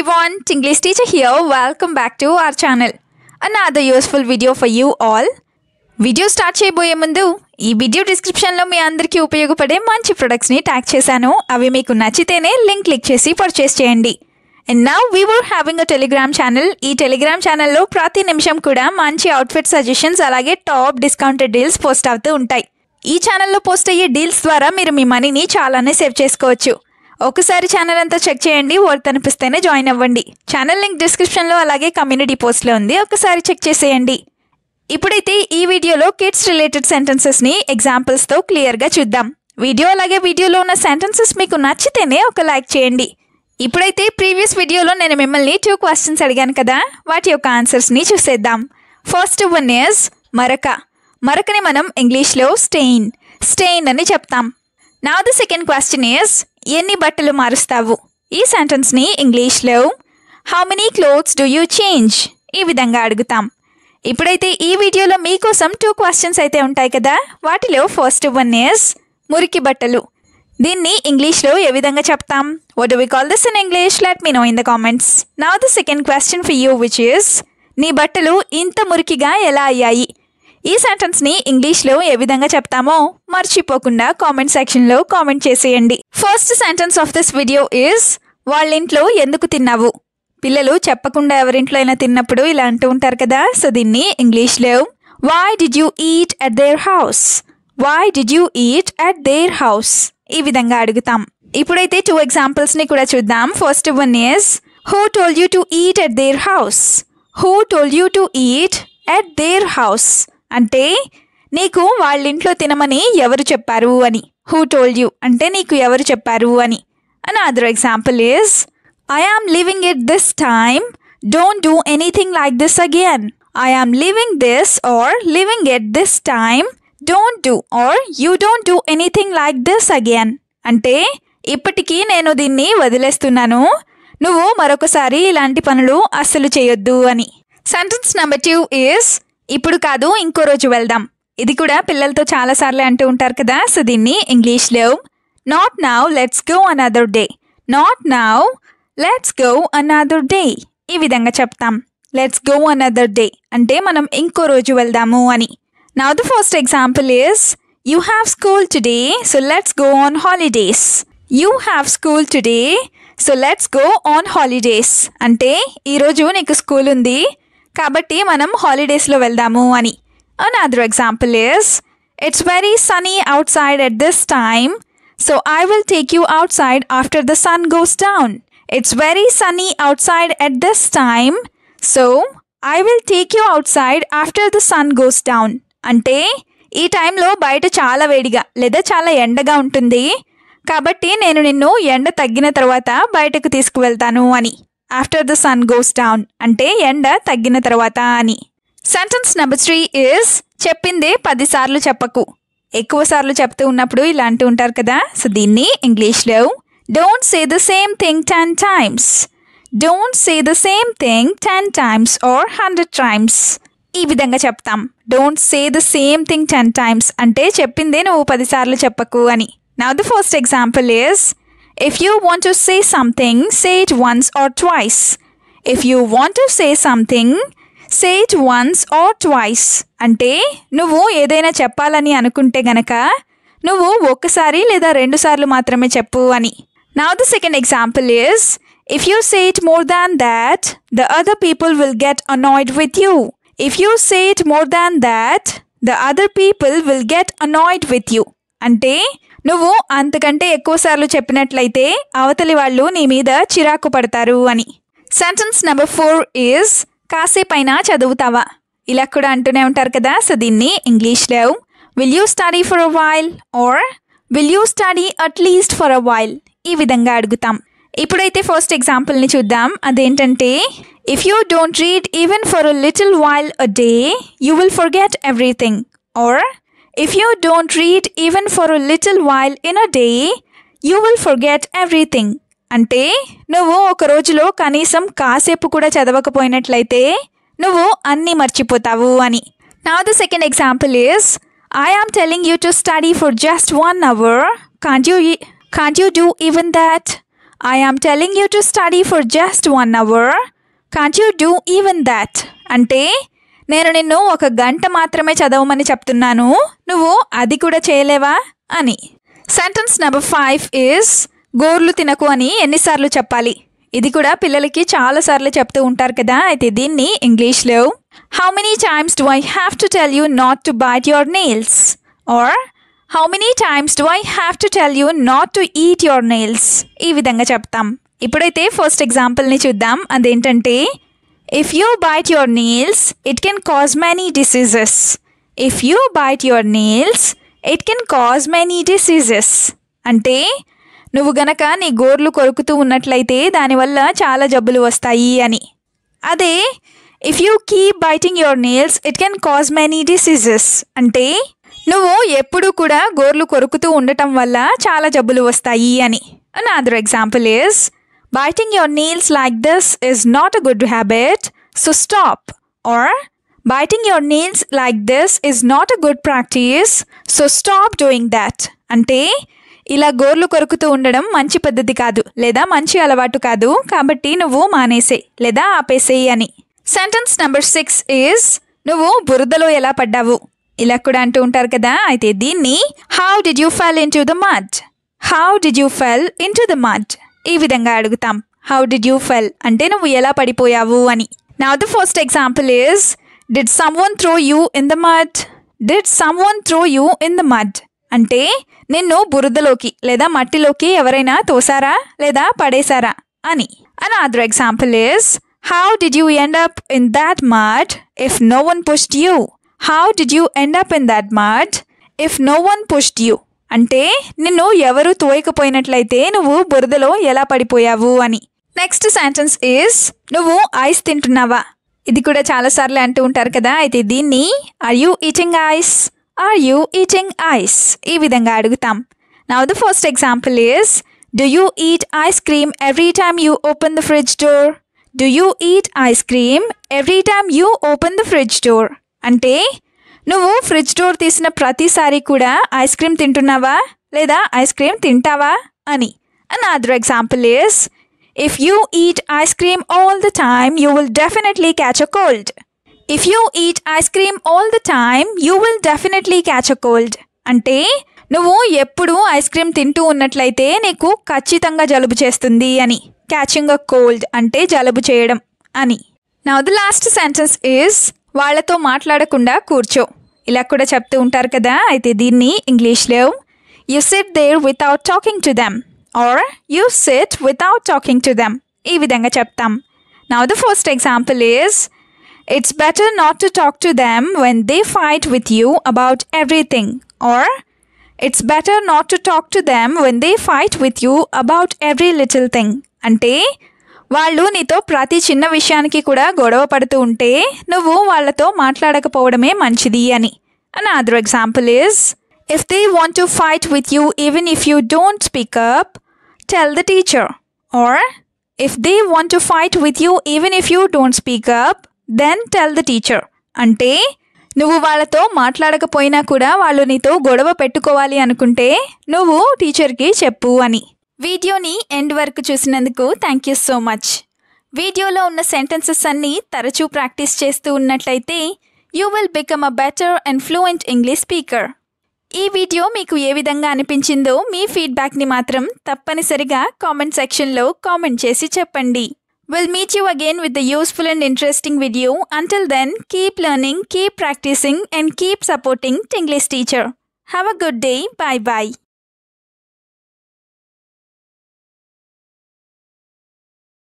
everyone, Tinglish teacher here. Welcome back to our channel. Another useful video for you all. Video start చేయబోయే ముందు ఈ video డిస్క్రిప్షన్లో మీ అందరికీ ఉపయోగపడే మంచి ప్రొడక్ట్స్ని ట్యాగ్ చేశాను. అవి మీకు నచ్చితేనే లింక్ క్లిక్ చేసి పర్చేస్ చేయండి. And now we were having a Telegram channel. ఈ టెలిగ్రామ్ ఛానల్లో ప్రతి నిమిషం కూడా మంచి అవుట్ఫిట్ సజెషన్స్ అలాగే టాప్ డిస్కౌంటెడ్ డీల్స్ పోస్ట్ అవుతూ ఉంటాయి. ఈ ఛానల్లో పోస్ట్ అయ్యే డీల్స్ ద్వారా మీరు మీ మనీని చాలానే సేవ్ చేసుకోవచ్చు. ఒకసారి ఛానల్ అంతా చెక్ చేయండి, వర్త్ అనిపిస్తేనే జాయిన్ అవ్వండి. ఛానల్ లింక్ డిస్క్రిప్షన్లో అలాగే కమ్యూనిటీ పోస్ట్లో ఉంది, ఒకసారి చెక్ చేసేయండి. ఇప్పుడైతే ఈ వీడియోలో కిడ్స్ రిలేటెడ్ సెంటెన్సెస్ని ఎగ్జాంపుల్స్తో క్లియర్గా చూద్దాం. వీడియోలో ఉన్న సెంటెన్సెస్ మీకు నచ్చితేనే ఒక లైక్ చేయండి. ఇప్పుడైతే ప్రీవియస్ వీడియోలో నేను మిమ్మల్ని 2 క్వశ్చన్స్ అడిగాను కదా, వాటి యొక్క ఆన్సర్స్ని చూసేద్దాం. ఫస్ట్ వన్ ఈజ్ మరక. మరకని మనం ఇంగ్లీష్లో స్టెయిన్ అని చెప్తాం. Now the second question is ఎన్ని బట్టలు మారుస్తావు? ఈ సెంటెన్స్ని ఇంగ్లీష్లో how many clothes do you change ఈ విధంగా అడుగుతాం. ఇప్పుడైతే ఈ వీడియోలో మీకోసం 2 క్వశ్చన్స్ అయితే ఉంటాయి కదా, వాటిలో ఫస్ట్ వన్ ఈజ్ మురికి బట్టలు. దీన్ని ఇంగ్లీష్లో ఏ విధంగా చెప్తాం? What do we call this in English? Let me know in the comments. Now the second question for you which is నీ బట్టలు ఇంత మురికిగా ఎలా అయ్యాయి? ఈ సెంటెన్స్ని ఇంగ్లీష్లో ఏ విధంగా చెప్తామో మర్చిపోకుండా కామెంట్ సెక్షన్లో కామెంట్ చేసేయండి. First sentence of this video is వాళ్ళ ఇంట్లో ఎందుకు తిన్నావు? పిల్లలు చెప్పకుండా ఎవరింట్లో అయినా తిన్నప్పుడు ఇలా అంటూ ఉంటారు కదా, సో దీన్ని ఇంగ్లీష్లో why did you eat at their house? Why did you eat at their house ఈ విధంగా అడుగుతాం. ఇప్పుడైతే 2 ఎగ్జాంపుల్స్ని కూడా చూద్దాం. First one is who told you to eat at their house? Who told you to eat at their house అంటే నీకు వాళ్ళ ఇంట్లో తినమని ఎవరు చెప్పారు అని. హూ టోల్డ్ యూ అంటే నీకు ఎవరు చెప్పారు అని. Another example is I am living it this time, don't do anything like this again. I am living this or living it this time, don't do or you don't do anything like this again అంటే ఇప్పటికీ నేను దీన్ని వదిలేస్తున్నాను, నువ్వు మరొకసారి ఇలాంటి పనులు అస్సలు చేయొద్దు అని. సెంటెన్స్ నెంబర్ 2 ఈజ్ ఇప్పుడు కాదు ఇంకో రోజు వెళ్దాం. ఇది కూడా పిల్లలతో చాలాసార్లు అంటూ ఉంటారు కదా, సో దీన్ని ఇంగ్లీష్లో not now let's go another day. Not now let's go another day ఈ విధంగా చెప్తాం. లెట్స్ గో అనదర్ డే అంటే మనం ఇంకో రోజు వెళ్దాము అని. Now the first example is you have school today so let's go on holidays. You have school today so let's go on holidays అంటే ఈరోజు నీకు స్కూల్ ఉంది కాబట్టి మనం హాలిడేస్లో వెళ్దాము అని. Another example is it's very sunny outside at this time so I will take you outside after the sun goes down. It's very sunny outside at this time so I will take you outside after the sun goes down అంటే ఈ టైంలో బయట చాలా వేడిగా లేదా చాలా ఎండగా ఉంటుంది కాబట్టి నేను నిన్ను ఎండ తగ్గిన తర్వాత బయటకు తీసుకువెళ్తాను అని. After the sun goes down అంటే ఎండ తగ్గిన తర్వాత అని. సెంటెన్స్ నెంబర్ 3 ఈజ్ చెప్పిందే 10 సార్లు చెప్పకు. ఎక్కువ సార్లు చెప్తూ ఉన్నప్పుడు ఇలా అంటూ ఉంటారు కదా, సో దీన్ని ఇంగ్లీష్లో don't say the same thing 10 times. Don't say the same thing 10 times or 100 times ఈ విధంగా చెప్తాం. Don't say the same thing 10 times అంటే చెప్పిందే నువ్వు 10 సార్లు చెప్పకు అని. Now the first example is if you want to say something, say it once or twice. If you want to say something, say it once or twice. అంటే నువ్వు ఏదైనా చెప్పాలని అనుకుంటే గనక నువ్వు ఒక్కసారి లేదా 2 సార్లు మాత్రమే చెప్పు అని. Now the second example is if you say it more than that, the other people will get annoyed with you. If you say it more than that, the other people will get annoyed with you. అంటే నువ్వు అంతకంటే ఎక్కువ సార్లు చెప్పినట్లయితే అవతలి వాళ్ళు నీ మీద చిరాకు పడతారు అని. సెంటెన్స్ నెంబర్ 4 ఈజ్ కాసేపైనా చదువుతావా? ఇలా కూడా అంటూనే ఉంటారు కదా, సో దీన్ని ఇంగ్లీష్లో will you study for a while or will you study at least for a while ఈ విధంగా అడుగుతాం. ఇప్పుడైతే ఫస్ట్ ఎగ్జాంపుల్ని చూద్దాం. అదేంటంటే if you don't read even for a little while a day you will forget everything or if you don't read even for a little while in a day, you will forget everything. అంటే నువ్వు ఒక రోజులో కనీసం కాసేపు కూడా చదవకపోయినట్లయితే నువ్వు అన్నీ మర్చిపోతావు అని. Now the second example is I am telling you to study for just 1 hour. Can't you do even that? I am telling you to study for just 1 hour. Can't you do even that? అంటే నేను నిన్ను 1 గంట మాత్రమే చదవమని చెప్తున్నాను, నువ్వు అది కూడా చేయలేవా అని. సెంటెన్స్ నెంబర్ 5 is గోర్లు తినకు అని ఎన్నిసార్లు చెప్పాలి? ఇది కూడా పిల్లలకి చాలాసార్లు చెప్తూ ఉంటారు కదా. అయితే దీన్ని ఇంగ్లీష్లో How many times do I have to tell you not to bite your nails? Or How many times do I have to tell you not to eat your nails? ఈ విధంగా చెప్తాం. ఇప్పుడైతే ఫస్ట్ ఎగ్జాంపుల్ని చూద్దాం. అదేంటంటే If you bite your nails, it can cause many diseases. If you bite your nails, it can cause many diseases. అంటే నువ్వు గనక నీ గోర్లు కొరుకుతూ ఉన్నట్లయితే దానివల్ల చాలా జబ్బులు వస్తాయి అని. అదే If you keep biting your nails, it can cause many diseases. అంటే నువ్వు ఎప్పుడూ కూడా గోర్లు కొరుకుతూ ఉండటం వల్ల చాలా జబ్బులు వస్తాయి అని. Another example is biting your nails like this is not a good habit, so stop. Or biting your nails like this is not a good practice, so stop doing that. అంటే ఇలా గోర్లు కొరుకుతూ ఉండడం మంచి పద్ధతి కాదు లేదా మంచి అలవాటు కాదు, కాబట్టి నువ్వు మానేసే లేదా ఆపేసేయి అని. సెంటెన్స్ నెంబర్ 6 is నువ్వు బురదలో ఎలా పడ్డావు? ఇలా కూడా అంటూ ఉంటారు కదా. అయితే దీన్ని How did you fall into the mud? How did you fell into the mud? ఈ విధంగా అడుగుతాం. How did you fell అంటే నువ్వు ఎలా పడిపోయావు అని. Now the first example is Did someone throw you in the mud? Did someone throw you in the mud? అంటే నిన్ను బురదలోకి లేదా మట్టిలోకి ఎవరైనా తోసారా లేదా పడేశారా అని. Another example is How did you end up in that mud if no one pushed you? How did you end up in that mud if no one pushed you? అంటే నిన్ను ఎవరు తోయకపోయినట్లయితే నువ్వు బురదలో ఎలా పడిపోయావు అని. నెక్స్ట్ సెంటెన్స్ ఈస్ నువ్వు ice తింటున్నావా? ఇది కూడా చాలాసార్లు అంటూ ఉంటారు కదా. అయితే దీన్ని Are you eating ice? Are you eating ice? ఈ విధంగా అడుగుతాం. Now the first example is Do you eat ice cream every time you open the fridge door? Do you eat ice cream every time you open the fridge door? అంటే నువ్వు fridge door తీసిన ప్రతిసారి కూడా ice cream తింటున్నావా లేదా ice cream తింటావా అని. Another example is If you eat ice cream all the time, you will definitely catch a cold. If you eat ice cream all the time, you will definitely catch a cold. అంటే నువ్వు ఎప్పుడు ice cream తింటూ ఉన్నట్లయితే నీకు ఖచ్చితంగా జలుబు చేస్తుంది అని. క్యాచింగ్ అ కోల్డ్ అంటే జలుబు చేయడం అని. Now the last sentence is వాళ్ళతో మాట్లాడకుండా కూర్చో. ఇలా కూడా చెప్తూ ఉంటారు కదా. అయితే దీన్ని ఇంగ్లీష్లో You sit there without talking to them. Or you sit without talking to them. ఈ విధంగా చెప్తాం. Now the first example is It's better not to talk to them when they fight with you about everything. Or It's better not to talk to them when they fight with you about every little thing. అంటే వాళ్ళు నీతో ప్రతి చిన్న విషయానికి కూడా గొడవ పడుతూ ఉంటే నువ్వు వాళ్ళతో మాట్లాడకపోవడమే మంచిది అని. Another example is If they want to fight with you even if you don't speak up, tell the teacher. Or if they want to fight with you even if you don't speak up, then tell the teacher. అంటే నువ్వు వాళ్ళతో మాట్లాడకపోయినా కూడా వాళ్ళు నీతో గొడవ పెట్టుకోవాలి అనుకుంటే నువ్వు టీచర్కి చెప్పు అని. వీడియోని ఎండ్ వరకు చూసినందుకు థ్యాంక్ యూ సో మచ్. వీడియోలో ఉన్న సెంటెన్సెస్ అన్నీ తరచూ ప్రాక్టీస్ చేస్తూ ఉన్నట్లయితే you will become a better and fluent English speaker. ఈ వీడియో మీకు ఏ విధంగా అనిపించిందో మీ ఫీడ్బ్యాక్ని మాత్రం తప్పనిసరిగా కామెంట్ సెక్షన్లో కామెంట్ చేసి చెప్పండి. We'll meet you again with the useful and interesting video. Until then, keep learning, keep practicing and keep supporting Tinglish Teacher. Have a good day. Bye-bye.